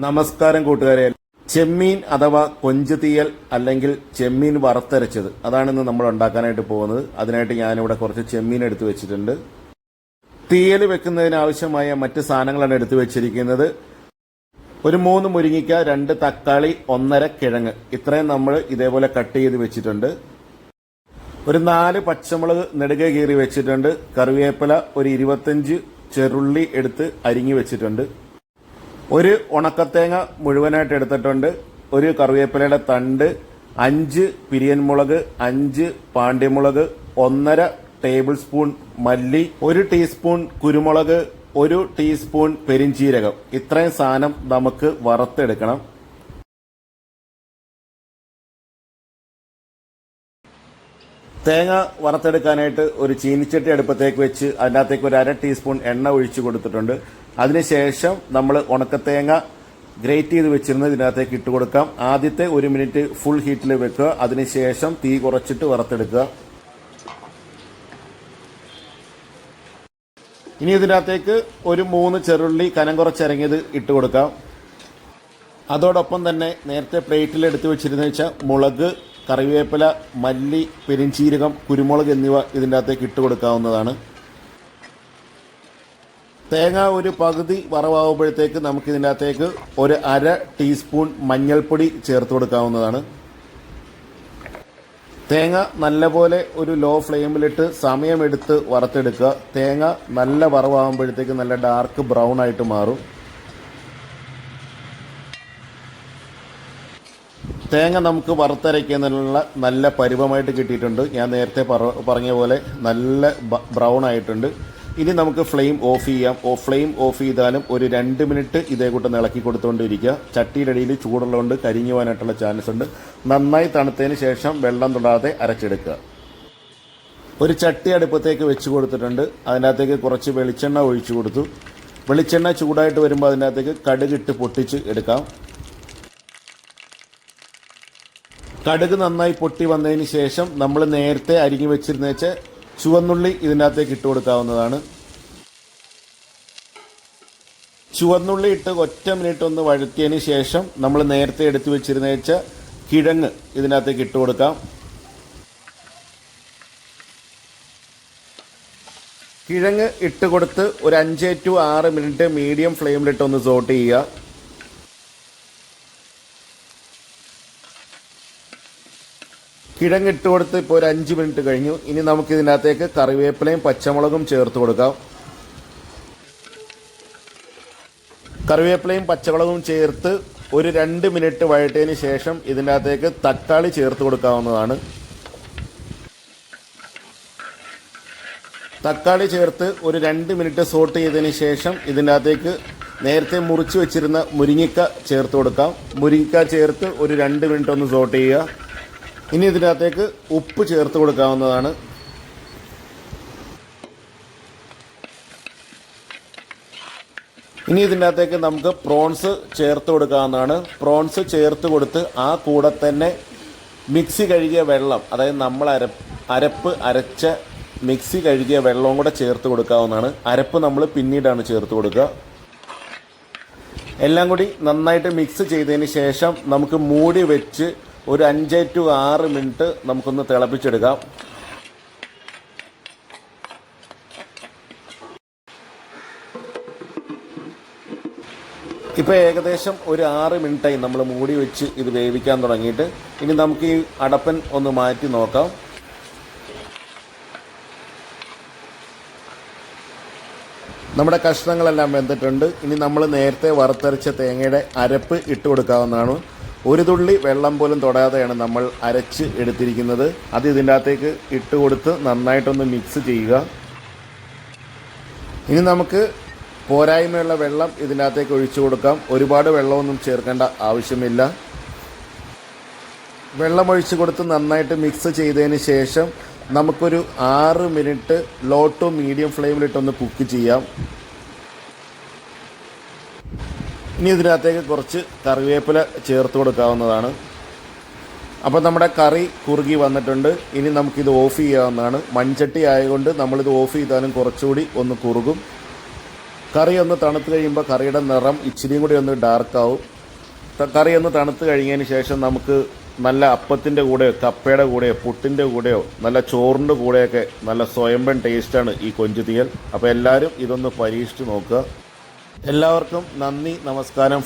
നമസ്കാരം കൂട്ടുകാരെ. ചെമ്മീൻ അഥവാ കൊഞ്ച് തീയൽ അല്ലെങ്കിൽ ചെമ്മീൻ വറുത്തരച്ചത് അതാണ് ഇന്ന് നമ്മൾ ഉണ്ടാക്കാനായിട്ട് പോകുന്നത്. അതിനായിട്ട് ഞാനിവിടെ കുറച്ച് ചെമ്മീൻ എടുത്തു വെച്ചിട്ടുണ്ട്. തീയൽ വെക്കുന്നതിന് ആവശ്യമായ മറ്റ് സാധനങ്ങളാണ് എടുത്തു വെച്ചിരിക്കുന്നത്. ഒരു 3 മുരിങ്ങിക്ക, 2 തക്കാളി, 1.5 കിഴങ്ങ്, ഇത്രയും നമ്മൾ ഇതേപോലെ കട്ട് ചെയ്ത് വെച്ചിട്ടുണ്ട്. ഒരു 4 പച്ചമുളക് നെടുകെ കീറി വെച്ചിട്ടുണ്ട്. കറിവേപ്പില ഒരു 25 ചെറുള്ളി എടുത്ത് അരിഞ്ഞു വെച്ചിട്ടുണ്ട്. ഒരു ഉണക്കത്തേങ്ങ മുഴുവനായിട്ട് എടുത്തിട്ടുണ്ട്. ഒരു കറിവേപ്പിലയുടെ തണ്ട്, 5 പിരിയൻ മുളക്, 5 പാണ്ഡ്യമുളക്, 1.5 ടേബിൾ സ്പൂൺ മല്ലി, 1 ടീസ്പൂൺ കുരുമുളക്, 1 ടീസ്പൂൺ പെരിഞ്ചീരകം. ഇത്രയും സാധനം നമുക്ക് വറുത്തെടുക്കണം. തേങ്ങ വറുത്തെടുക്കാനായിട്ട് ഒരു ചീനിച്ചട്ടി അടുപ്പത്തേക്ക് വെച്ച് അതിനകത്തേക്ക് ഒരു 1/2 ടീസ്പൂൺ എണ്ണ ഒഴിച്ചു കൊടുത്തിട്ടുണ്ട്. അതിനുശേഷം നമ്മൾ ഉണക്കത്തേങ്ങ ഗ്രേറ്റ് ചെയ്ത് വെച്ചിരുന്നത് ഇതിനകത്തേക്ക് ഇട്ട് കൊടുക്കാം. ആദ്യത്തെ 1 മിനിറ്റ് ഫുൾ ഹീറ്റിൽ വെക്കുക. അതിനുശേഷം തീ കുറച്ചിട്ട് വറുത്തെടുക്കുക. ഇനി ഇതിനകത്തേക്ക് ഒരു 3 ചെറുള്ളി കനം കുറച്ചരങ്ങിയത് ഇട്ട് കൊടുക്കാം. അതോടൊപ്പം തന്നെ നേരത്തെ പ്ലേറ്റിൽ എടുത്ത് വെച്ചിരുന്ന വെച്ചാൽ മുളക്, കറിവേപ്പില, മല്ലി, പെരിഞ്ചീരകം, കുരുമുളക് എന്നിവ ഇതിൻ്റെ അകത്തേക്ക് ഇട്ട് കൊടുക്കാവുന്നതാണ്. തേങ്ങ ഒരു പകുതി വറവാകുമ്പോഴത്തേക്ക് നമുക്ക് ഇതിൻ്റെ അകത്തേക്ക് ഒരു 1/2 ടീസ്പൂൺ മഞ്ഞൾപ്പൊടി ചേർത്ത് കൊടുക്കാവുന്നതാണ്. തേങ്ങ നല്ലപോലെ ഒരു ലോ ഫ്ലെയിമിലിട്ട് സമയമെടുത്ത് വറുത്തെടുക്കുക. തേങ്ങ നല്ല വറവാകുമ്പോഴത്തേക്ക് നല്ല ഡാർക്ക് ബ്രൗൺ ആയിട്ട് മാറും. തേങ്ങ നമുക്ക് വറുത്തരയ്ക്കുന്നതിനുള്ള നല്ല പരുവമായിട്ട് കിട്ടിയിട്ടുണ്ട്. ഞാൻ നേരത്തെ പറഞ്ഞ പോലെ നല്ല ബ്രൗൺ ആയിട്ടുണ്ട്. ഇനി നമുക്ക് ഫ്ലെയിം ഓഫ് ചെയ്യാം. ഫ്ലെയിം ഓഫ് ചെയ്താലും ഒരു 2 മിനിറ്റ് ഇതേ കൂട്ടം ഇളക്കി കൊടുത്തുകൊണ്ടിരിക്കുക. ചട്ടിയുടെ അടിയിൽ ചൂടുള്ളതുകൊണ്ട് കരിഞ്ഞു പോകാനായിട്ടുള്ള ചാൻസ് ഉണ്ട്. നന്നായി തണുത്തതിന് ശേഷം വെള്ളം തൊടാതെ അരച്ചെടുക്കുക. ഒരു ചട്ടി അടുപ്പത്തേക്ക് വെച്ച് കൊടുത്തിട്ടുണ്ട്. അതിനകത്തേക്ക് കുറച്ച് വെളിച്ചെണ്ണ ഒഴിച്ചു കൊടുത്തു. വെളിച്ചെണ്ണ ചൂടായിട്ട് വരുമ്പോൾ അതിനകത്തേക്ക് കടുകിട്ട് പൊട്ടിച്ച് എടുക്കാം. കടുക് നന്നായി പൊട്ടി വന്നതിന് ശേഷം നമ്മൾ നേരത്തെ അരിഞ്ഞു വെച്ചിരുന്ന ചുവന്നുള്ളി ഇതിനകത്തേക്ക് ഇട്ട് കൊടുക്കാവുന്നതാണ്. ചുവന്നുള്ളി ഇട്ട് 1 മിനിറ്റ് ഒന്ന് വഴറ്റിയതിന് ശേഷം നമ്മൾ നേരത്തെ എടുത്തു വെച്ചിരുന്ന കിഴങ്ങ് ഇതിനകത്തേക്ക് ഇട്ട് കൊടുക്കാം. കിഴങ്ങ് ഇട്ട് കൊടുത്ത് ഒരു 5 to 6 മിനിറ്റ് മീഡിയം ഫ്ലെയിമിലിട്ടൊന്ന് സോട്ട് ചെയ്യുക. കിഴങ്ങിട്ട് കൊടുത്ത് ഇപ്പോൾ ഒരു 5 മിനിറ്റ് കഴിഞ്ഞു. ഇനി നമുക്ക് ഇതിനകത്തേക്ക് കറിവേപ്പിലയും പച്ചമുളകും ചേർത്ത് കൊടുക്കാം. കറിവേപ്പിലയും പച്ചമുളകും ചേർത്ത് ഒരു 2 മിനിറ്റ് വഴറ്റിയതിന് ശേഷം ഇതിനകത്തേക്ക് തക്കാളി ചേർത്ത് കൊടുക്കാവുന്നതാണ്. തക്കാളി ചേർത്ത് ഒരു 2 മിനിറ്റ് സോട്ട് ചെയ്തതിന് ശേഷം ഇതിനകത്തേക്ക് നേരത്തെ മുറിച്ച് വെച്ചിരുന്ന മുരിങ്ങിക്ക ചേർത്ത് കൊടുക്കാം. മുരിങ്ങിക്ക ചേർത്ത് ഒരു 2 മിനിറ്റ് ഒന്ന് സോട്ട് ചെയ്യുക. ഇനി ഇതിനകത്തേക്ക് ഉപ്പ് ചേർത്ത് കൊടുക്കാവുന്നതാണ്. ഇനി ഇതിൻ്റെ അകത്തേക്ക് നമുക്ക് പ്രോൺസ് ചേർത്ത് കൊടുക്കാവുന്നതാണ്. പ്രോൺസ് ചേർത്ത് കൊടുത്ത് ആ കൂടെ തന്നെ മിക്സി കഴുകിയ വെള്ളം, അതായത് നമ്മൾ അരപ്പ് അരച്ച മിക്സി കഴുകിയ വെള്ളവും കൂടെ ചേർത്ത് കൊടുക്കാവുന്നതാണ്. അരപ്പ് നമ്മൾ പിന്നീടാണ് ചേർത്ത് കൊടുക്കുക. എല്ലാം കൂടി നന്നായിട്ട് മിക്സ് ചെയ്തതിന് ശേഷം നമുക്ക് മൂടി വെച്ച് ഒരു 5 to 6 മിനിറ്റ് നമുക്കൊന്ന് തിളപ്പിച്ചെടുക്കാം. ഇപ്പോൾ ഏകദേശം ഒരു 6 മിനിറ്റായി നമ്മൾ മൂടി വെച്ച് ഇത് വേവിക്കാൻ തുടങ്ങിയിട്ട്. ഇനി നമുക്ക് ഈ അടപ്പൻ ഒന്ന് മാറ്റി നോക്കാം. നമ്മുടെ കഷ്ണങ്ങളെല്ലാം വെന്തിട്ടുണ്ട്. ഇനി നമ്മൾ നേരത്തെ വറുത്തരച്ച തേങ്ങയുടെ അരപ്പ് ഇട്ട് കൊടുക്കാവുന്നതാണ്. ഒരു തുള്ളി വെള്ളം പോലും തൊടാതെയാണ് നമ്മൾ അരച്ച് എടുത്തിരിക്കുന്നത്. അത് ഇതിൻ്റെ അകത്തേക്ക് ഇട്ട് കൊടുത്ത് നന്നായിട്ടൊന്ന് മിക്സ് ചെയ്യുക. ഇനി നമുക്ക് പോരായ്മയുള്ള വെള്ളം ഇതിൻ്റെ അകത്തേക്ക് ഒഴിച്ചു കൊടുക്കാം. ഒരുപാട് വെള്ളമൊന്നും ചേർക്കേണ്ട ആവശ്യമില്ല. വെള്ളം ഒഴിച്ച് കൊടുത്ത് നന്നായിട്ട് മിക്സ് ചെയ്തതിന് ശേഷം നമുക്കൊരു 6 മിനിറ്റ് ലോ ടു മീഡിയം ഫ്ലെയിമിലിട്ടൊന്ന് കുക്ക് ചെയ്യാം. ഇനി ഇതിനകത്തേക്ക് കുറച്ച് കറിവേപ്പില ചേർത്ത് കൊടുക്കാവുന്നതാണ്. അപ്പോൾ നമ്മുടെ കറി കുറുകി വന്നിട്ടുണ്ട്. ഇനി നമുക്കിത് ഓഫ് ചെയ്യാവുന്നതാണ്. മൺചട്ടി ആയതുകൊണ്ട് നമ്മളിത് ഓഫ് ചെയ്താലും കുറച്ചുകൂടി ഒന്ന് കുറുകും. കറി ഒന്ന് തണുത്ത് കഴിയുമ്പോൾ കറിയുടെ നിറം ഇച്ചിരിയും കൂടി ഒന്ന് ഡാർക്കാവും. കറി ഒന്ന് തണുത്ത് കഴിഞ്ഞതിന് ശേഷം നമുക്ക് നല്ല അപ്പത്തിൻ്റെ കൂടെയോ കപ്പയുടെ കൂടെയോ പുട്ടിൻ്റെ കൂടെയോ നല്ല ചോറിൻ്റെ കൂടെയൊക്കെ നല്ല സ്വയംഭൻ ടേസ്റ്റാണ് ഈ കൊഞ്ച് തീയൽ. അപ്പോൾ എല്ലാവരും ഇതൊന്ന് പരീക്ഷിച്ച് നോക്കുക. എല്ലാവർക്കും നന്ദി, നമസ്കാരം.